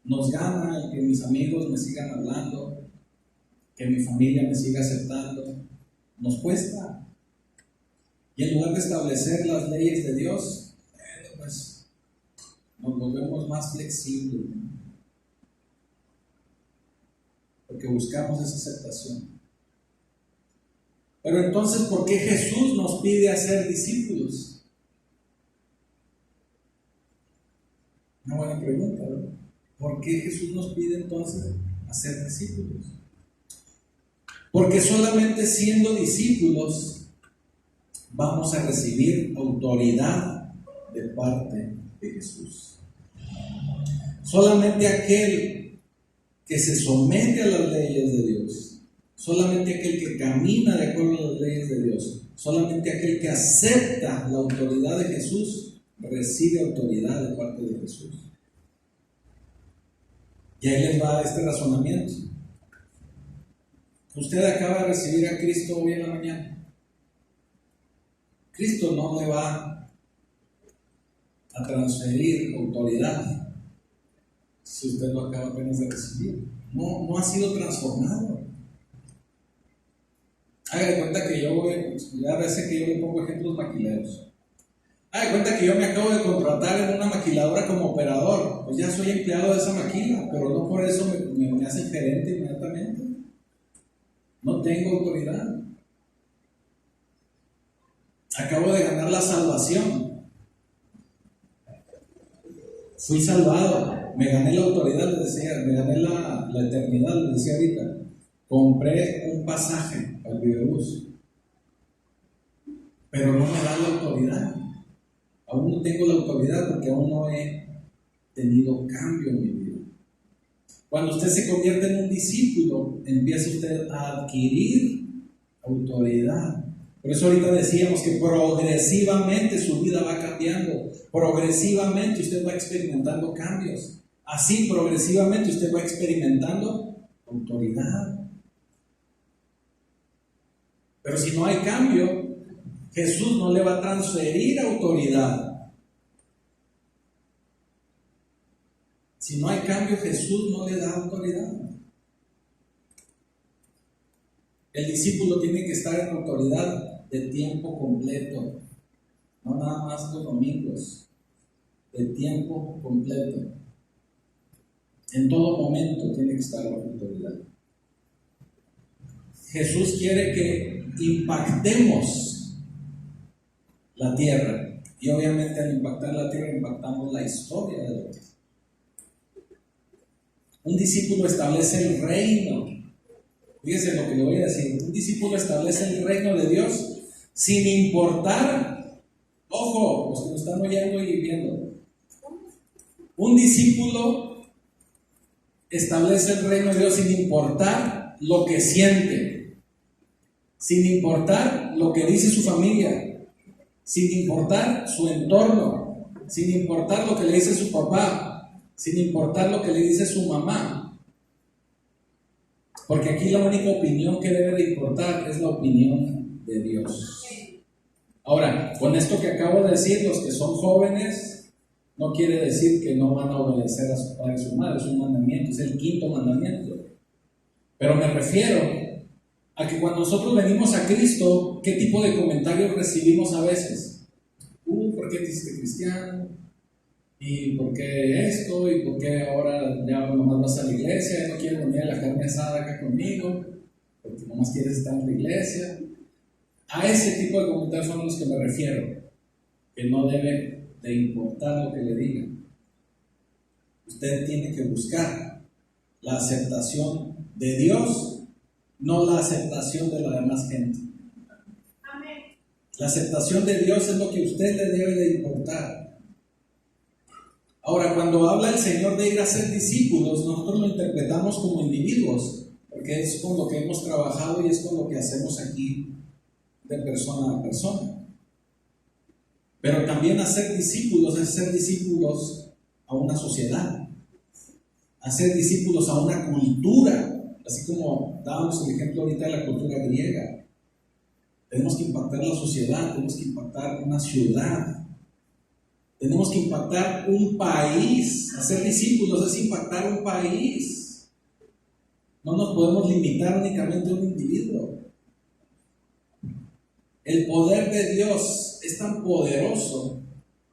nos gana el que mis amigos me sigan hablando, que mi familia me siga aceptando, nos cuesta. Y en lugar de establecer las leyes de Dios, pues nos volvemos más flexibles, ¿no? Porque buscamos esa aceptación. Pero entonces, ¿por qué Jesús nos pide hacer discípulos? Una buena pregunta, ¿verdad? ¿Por qué Jesús nos pide entonces hacer discípulos? Porque solamente siendo discípulos vamos a recibir autoridad de parte de Jesús. Solamente aquel que se somete a las leyes de Dios, solamente aquel que camina de acuerdo a las leyes de Dios, solamente aquel que acepta la autoridad de Jesús, recibe autoridad de parte de Jesús. Y ahí les va este razonamiento. Usted acaba de recibir a Cristo hoy en la mañana. Cristo no le va a transferir autoridad si usted lo acaba apenas de recibir. No ha sido transformado. Haga de cuenta que ya veces que yo le pongo ejemplos maquileros. Haga de cuenta que yo me acabo de contratar en una maquiladora como operador. Pues ya soy empleado de esa maquila, pero no por eso me hacen gerente inmediatamente. No tengo autoridad. Acabo de ganar la salvación. Fui salvado. Me gané la autoridad, les decía. Me gané la eternidad, les decía ahorita. Compré un pasaje al videobús. Pero no me da la autoridad. Aún no tengo la autoridad porque aún no he tenido cambio en mi vida. Cuando usted se convierte en un discípulo, empieza usted a adquirir autoridad. Por eso ahorita decíamos que progresivamente su vida va cambiando. Progresivamente usted va experimentando cambios. Así progresivamente usted va experimentando autoridad. Pero si no hay cambio, Jesús no le va a transferir autoridad. Si no hay cambio, Jesús no le da autoridad. El discípulo tiene que estar en autoridad de tiempo completo, no nada más los domingos, de tiempo completo. En todo momento tiene que estar bajo autoridad. Jesús quiere que impactemos la tierra, y obviamente al impactar la tierra impactamos la historia de la tierra. Un discípulo establece el reino. Fíjense lo que le voy a decir. Un discípulo establece el reino de Dios sin importar, ojo, los que nos están oyendo y viendo. Un discípulo establece el reino de Dios sin importar lo que siente, sin importar lo que dice su familia, sin importar su entorno, sin importar lo que le dice su papá, sin importar lo que le dice su mamá. Porque aquí la única opinión que debe de importar es la opinión de Dios. Ahora, con esto que acabo de decir, los que son jóvenes, No quiere decir que no van a obedecer a su padre y su madre, es un mandamiento, es el quinto mandamiento. Pero me refiero a que cuando nosotros venimos a Cristo, ¿qué tipo de comentarios recibimos a veces? ¿Por qué te hiciste cristiano? ¿Y por qué esto? ¿Y por qué ahora ya nomás vas a la iglesia? ¿No quieres venir a la carne asada acá conmigo? Porque nomás quieres estar en la iglesia. A ese tipo de comentarios son los que me refiero, que no debe de importar lo que le digan. Usted tiene que buscar la aceptación de Dios, no la aceptación de la demás gente. Amén. La aceptación de Dios es lo que a usted le debe de importar. Ahora, cuando habla el Señor de ir a ser discípulos, nosotros lo interpretamos como individuos, porque es con lo que hemos trabajado y es con lo que hacemos aquí de persona a persona. Pero también hacer discípulos es ser discípulos a una sociedad, hacer discípulos a una cultura, así como dábamos el ejemplo ahorita de la cultura griega. Tenemos que impactar la sociedad, tenemos que impactar una ciudad, tenemos que impactar un país. Hacer discípulos es impactar un país. No nos podemos limitar únicamente a un individuo. El poder de Dios es tan poderoso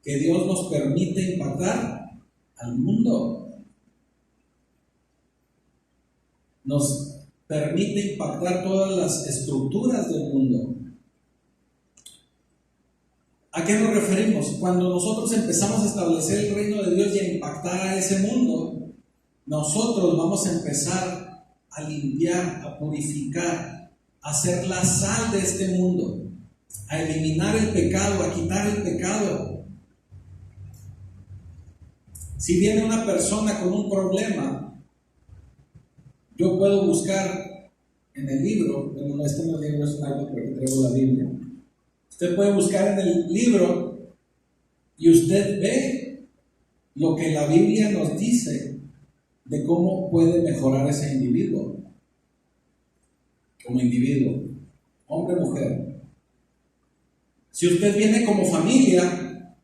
que Dios nos permite impactar al mundo. Nos permite impactar todas las estructuras del mundo. ¿A qué nos referimos? Cuando nosotros empezamos a establecer el reino de Dios y a impactar a ese mundo, nosotros vamos a empezar a limpiar, a purificar, a ser la sal de este mundo, a eliminar el pecado, a quitar el pecado. Si viene una persona con un problema, yo puedo buscar en el libro, bueno, este no es el libro, es un álbum porque traigo la Biblia. Usted puede buscar en el libro y usted ve lo que la Biblia nos dice de cómo puede mejorar ese individuo, como individuo, hombre o mujer. Si usted viene como familia,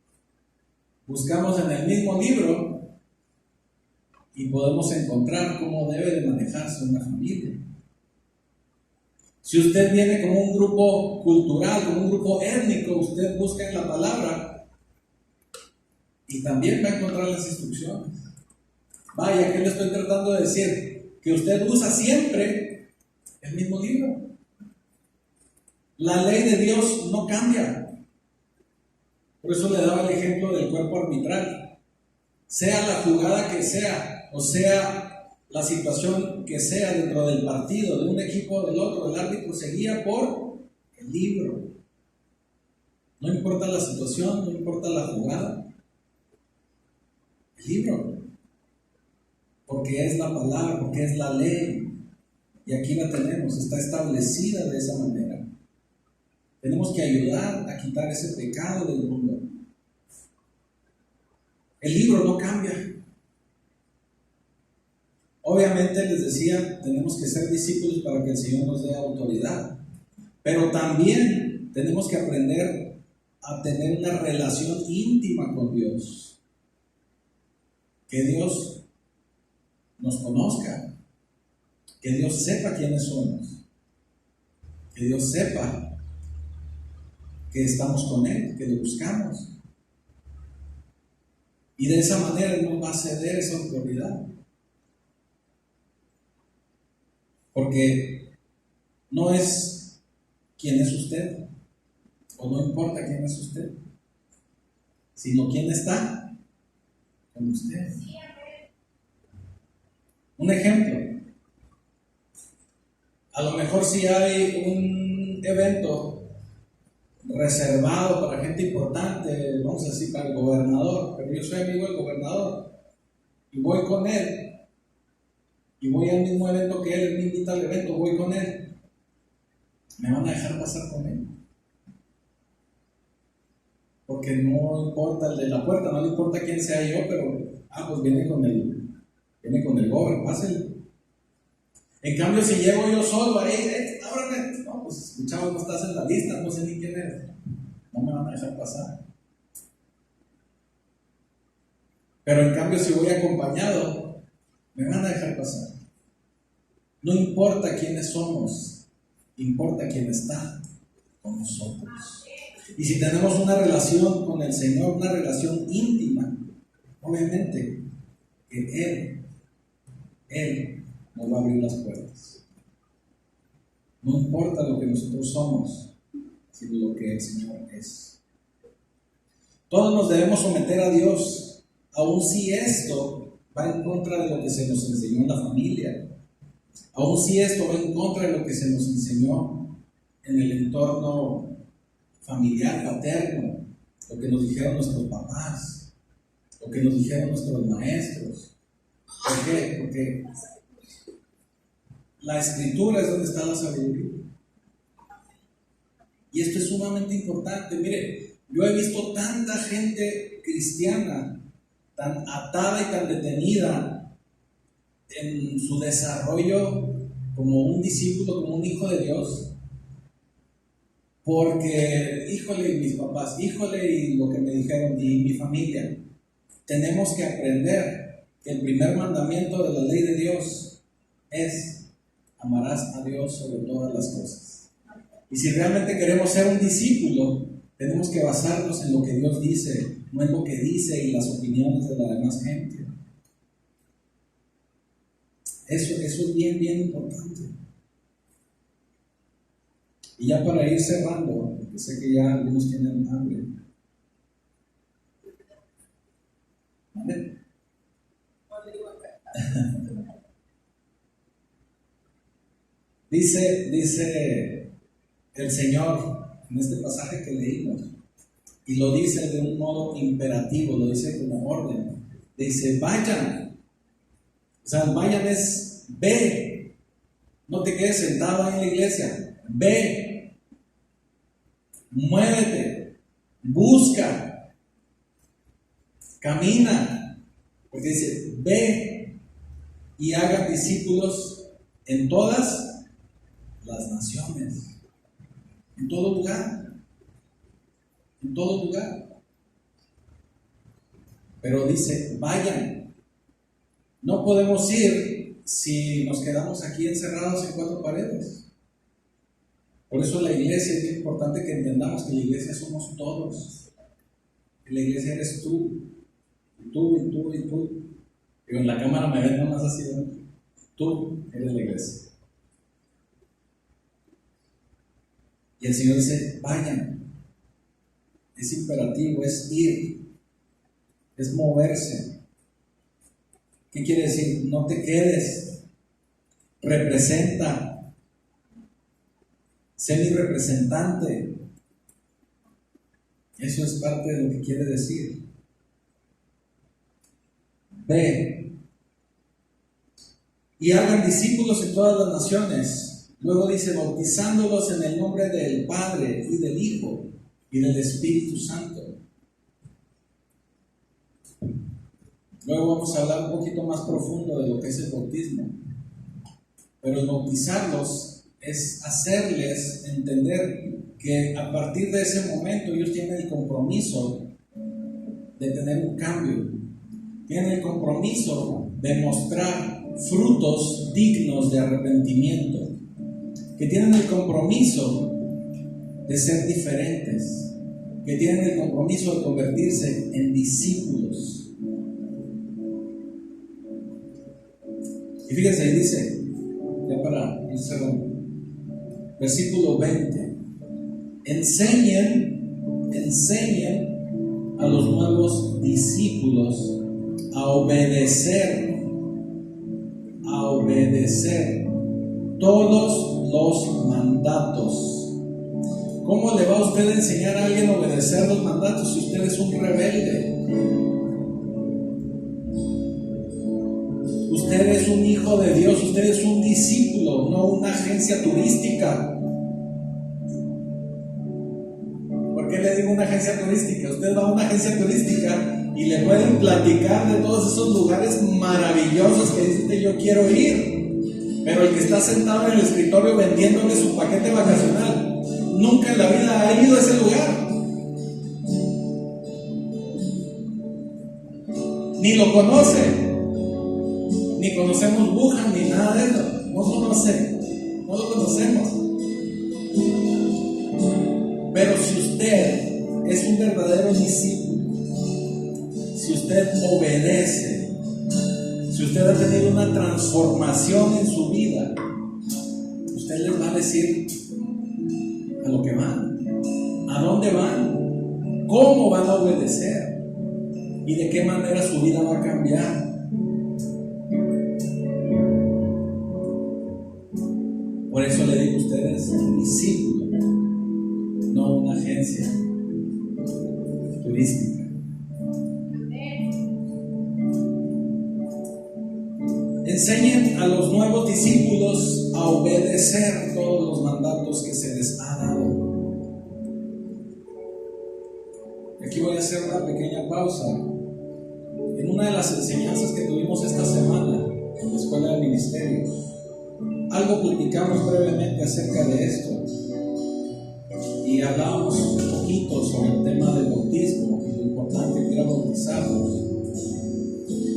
buscamos en el mismo libro y podemos encontrar cómo debe de manejarse una familia. Si usted viene como un grupo cultural, como un grupo étnico, usted busca en la palabra y también va a encontrar las instrucciones. Vaya, ¿qué le estoy tratando de decir? Que usted usa siempre el mismo libro. La ley de Dios no cambia. Por eso le daba el ejemplo del cuerpo arbitral. Sea la jugada que sea, o sea la situación que sea dentro del partido, de un equipo o del otro, el árbitro se guía por el libro. No importa la situación, no importa la jugada. El libro. Porque es la palabra, porque es la ley. Y aquí la tenemos, está establecida de esa manera. Tenemos que ayudar a quitar ese pecado del mundo. El libro no cambia. Obviamente les decía, tenemos que ser discípulos para que el Señor nos dé autoridad. Pero también tenemos que aprender a tener una relación íntima con Dios. Que Dios nos conozca. Que Dios sepa quiénes somos. Que Dios sepa que estamos con Él, que le buscamos. Y de esa manera Él nos va a ceder esa autoridad. Porque no es quién es usted, o no importa quién es usted, sino quién está con usted. Un ejemplo, a lo mejor si hay un evento reservado para gente importante, vamos a decir para el gobernador, pero yo soy amigo del gobernador y voy con él. Y voy al mismo evento que él me invita al evento, voy con él. ¿Me van a dejar pasar con él? Porque no importa el de la puerta, no le importa quién sea yo, pero, pues viene con el gobernador, pásale. En cambio, si llego yo solo, ábrame. No, pues escuchaba, no estás en la lista, no sé ni quién eres. No me van a dejar pasar. Pero en cambio, si voy acompañado, me van a dejar pasar. No importa quiénes somos, importa quién está con nosotros. Y si tenemos una relación con el Señor, una relación íntima, obviamente que Él nos va a abrir las puertas. No importa lo que nosotros somos, sino lo que el Señor es. Todos nos debemos someter a Dios, aun si esto va en contra de lo que se nos enseñó en la familia, aun si esto va en contra de lo que se nos enseñó en el entorno familiar, paterno, lo que nos dijeron nuestros papás, lo que nos dijeron nuestros maestros. ¿Por qué? Porque la Escritura es donde está la sabiduría. Y esto es sumamente importante. Mire, yo he visto tanta gente cristiana tan atada y tan detenida en su desarrollo como un discípulo, como un hijo de Dios, porque, híjole, mis papás, híjole, y lo que me dijeron, y mi familia. Tenemos que aprender que el primer mandamiento de la ley de Dios es: amarás a Dios sobre todas las cosas. Y si realmente queremos ser un discípulo, tenemos que basarnos en lo que Dios dice, no en lo que dice y las opiniones de la demás gente. Eso es bien, bien importante. Y ya para ir cerrando, porque sé que ya algunos tienen hambre. ¿Vale? Dice el Señor en este pasaje que leímos, y lo dice de un modo imperativo, lo dice como orden. Dice: vayan. O sea, vayan es ve. No te quedes sentado ahí en la iglesia. Ve. Muévete. Busca. Camina. Porque dice: ve y haga discípulos en todas las naciones. En todo lugar. En todo lugar. Pero dice: vayan. No podemos ir si nos quedamos aquí encerrados en cuatro paredes. Por eso la iglesia es importante que entendamos que la iglesia somos todos. Que la iglesia eres tú. Y tú, y tú, y tú. Pero en la cámara me ven nomás así, ¿no? Tú eres la iglesia. Y el Señor dice: vayan. Es imperativo, es ir, es moverse. ¿Qué quiere decir? No te quedes. Representa. Sé mi representante. Eso es parte de lo que quiere decir. Ve. Y hagan discípulos en todas las naciones. Luego dice: bautizándolos en el nombre del Padre y del Hijo y del Espíritu Santo. Luego vamos a hablar un poquito más profundo de lo que es el bautismo. Pero el bautizarlos es hacerles entender que a partir de ese momento ellos tienen el compromiso de tener un cambio. Tienen el compromiso de mostrar frutos dignos de arrepentimiento. Que tienen el compromiso de ser diferentes. Que tienen el compromiso de convertirse en discípulos. Y fíjense, ahí dice, ya para ir cerrando, versículo 20: enseñen a los nuevos discípulos a obedecer todos los mandatos. ¿Cómo le va a usted a enseñar a alguien a obedecer los mandatos si usted es un rebelde? Usted es un hijo de Dios, usted es un discípulo, no una agencia turística. ¿Por qué le digo una agencia turística? Usted va a una agencia turística y le pueden platicar de todos esos lugares maravillosos que dice: yo quiero ir. Pero el que está sentado en el escritorio vendiéndole su paquete vacacional nunca en la vida ha ido a ese lugar. ni lo conoce, ni conocemos Wuhan, ni nada de eso. No lo conocemos. Pero si usted es un verdadero discípulo, si usted obedece, si usted ha tenido una transformación en su vida, usted les va a decir a lo que van, a dónde van, cómo van a obedecer y de qué manera su vida va a cambiar. Por eso le digo a ustedes, discípulo, no una agencia turística. Enseñen a los nuevos discípulos a obedecer todos los mandatos que se les ha dado. Aquí voy a hacer una pequeña pausa. En una de las enseñanzas que tuvimos esta semana en la Escuela de Ministerio, algo platicamos brevemente acerca de esto y hablábamos un poquito sobre el tema del bautismo y lo importante que era bautizarnos.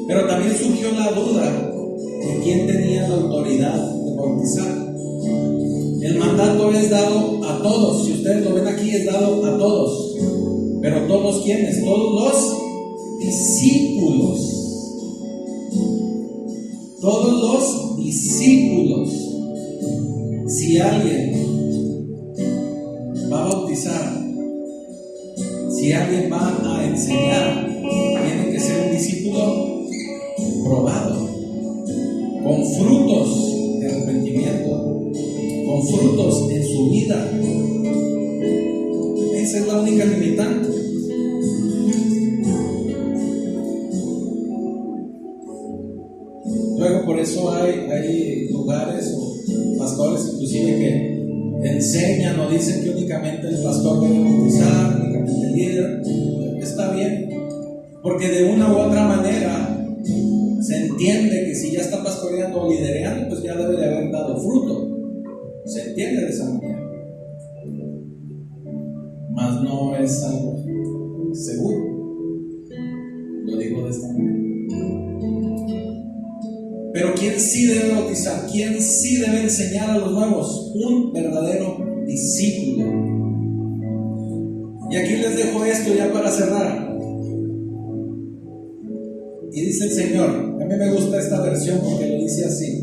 Pero también surgió la duda de quién tenía la autoridad de bautizar. El mandato es dado a todos, si ustedes lo ven aquí, es dado a todos. Pero todos, ¿quiénes? Todos los discípulos. Todos los discípulos. Si alguien va a bautizar, si alguien va a enseñar, tiene que ser un discípulo probado, con frutos de arrepentimiento, con frutos en su vida. Esa es la única limitante. Luego por eso hay lugares o pastores inclusive que enseñan o dicen que únicamente el pastor debe bautizar, únicamente el líder. Está bien, porque de una u otra manera se entiende que si ya está pastoreando o liderando, pues ya debe de haber dado fruto. Se entiende de esa manera. Mas no es algo seguro. Lo digo de esta manera. Pero ¿quién sí debe bautizar? ¿Quién sí debe enseñar a los nuevos? Un verdadero discípulo. Y aquí les dejo esto ya para cerrar. Y dice el Señor, a mí me gusta esta versión porque lo dice así: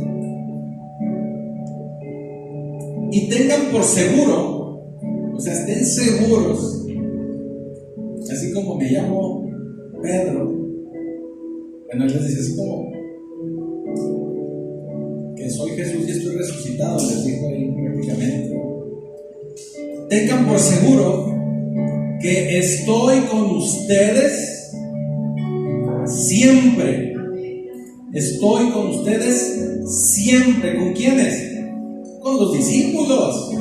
y tengan por seguro, o sea, estén seguros, así como me llamo Pedro, bueno, él les dice así como que soy Jesús y estoy resucitado, les dijo ahí prácticamente. Tengan por seguro que estoy con ustedes siempre. Estoy con ustedes siempre. ¿Con quiénes? Con los discípulos,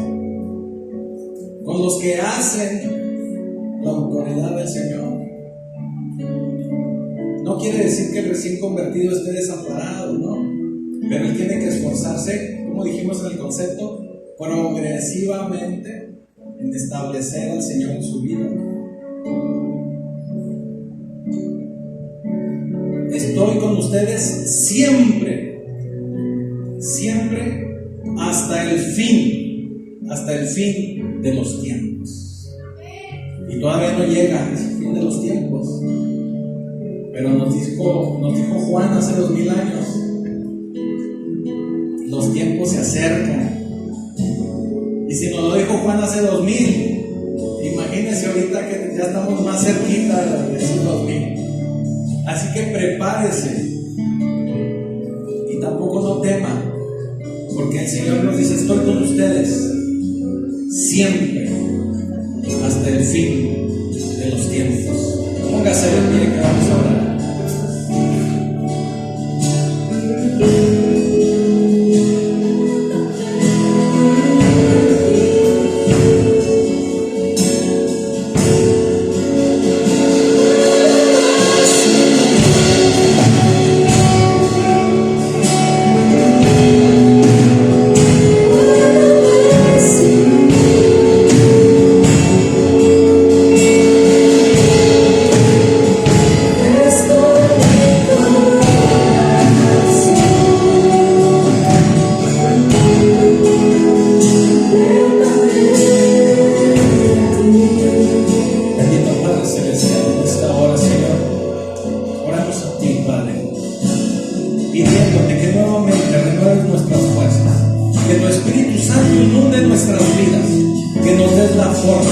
con los que hacen la autoridad del Señor. No quiere decir que el recién convertido esté desamparado, ¿no? Pero él tiene que esforzarse, como dijimos en el concepto, progresivamente en establecer al Señor en su vida. Estoy con ustedes siempre, siempre, hasta el fin de los tiempos. Y todavía no llega ese fin de los tiempos. Pero nos dijo Juan hace 2000 años, los tiempos se acercan. Y si nos lo dijo Juan hace 2000, imagínense ahorita que ya estamos más cerquita de esos 2000. Así que prepárese y tampoco no tema, porque el Señor nos dice: estoy con ustedes siempre hasta el fin de los tiempos. Póngase de pie que vamos a orar.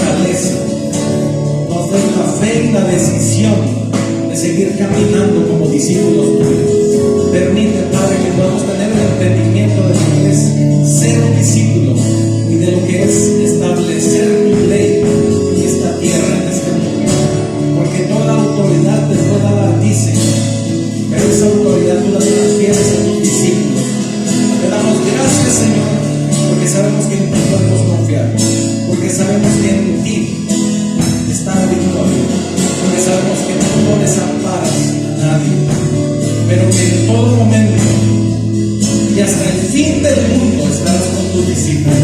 fortaleza, nos des la fe y la decisión de seguir caminando como discípulos tuyos. Permite, Padre, que podamos tener el entendimiento de lo que es ser un discípulo y de lo que es establecer tu ley en esta tierra, en este mundo. Porque toda autoridad te fue dada a ti, Señor, pero esa autoridad tú la transfieres a tus discípulos. Te damos gracias, Señor, porque sabemos que en ti podemos confiar, porque sabemos que en ti está la victoria, porque sabemos que tú no desamparas a nadie, pero que en todo momento y hasta el fin del mundo estarás con tus discípulos.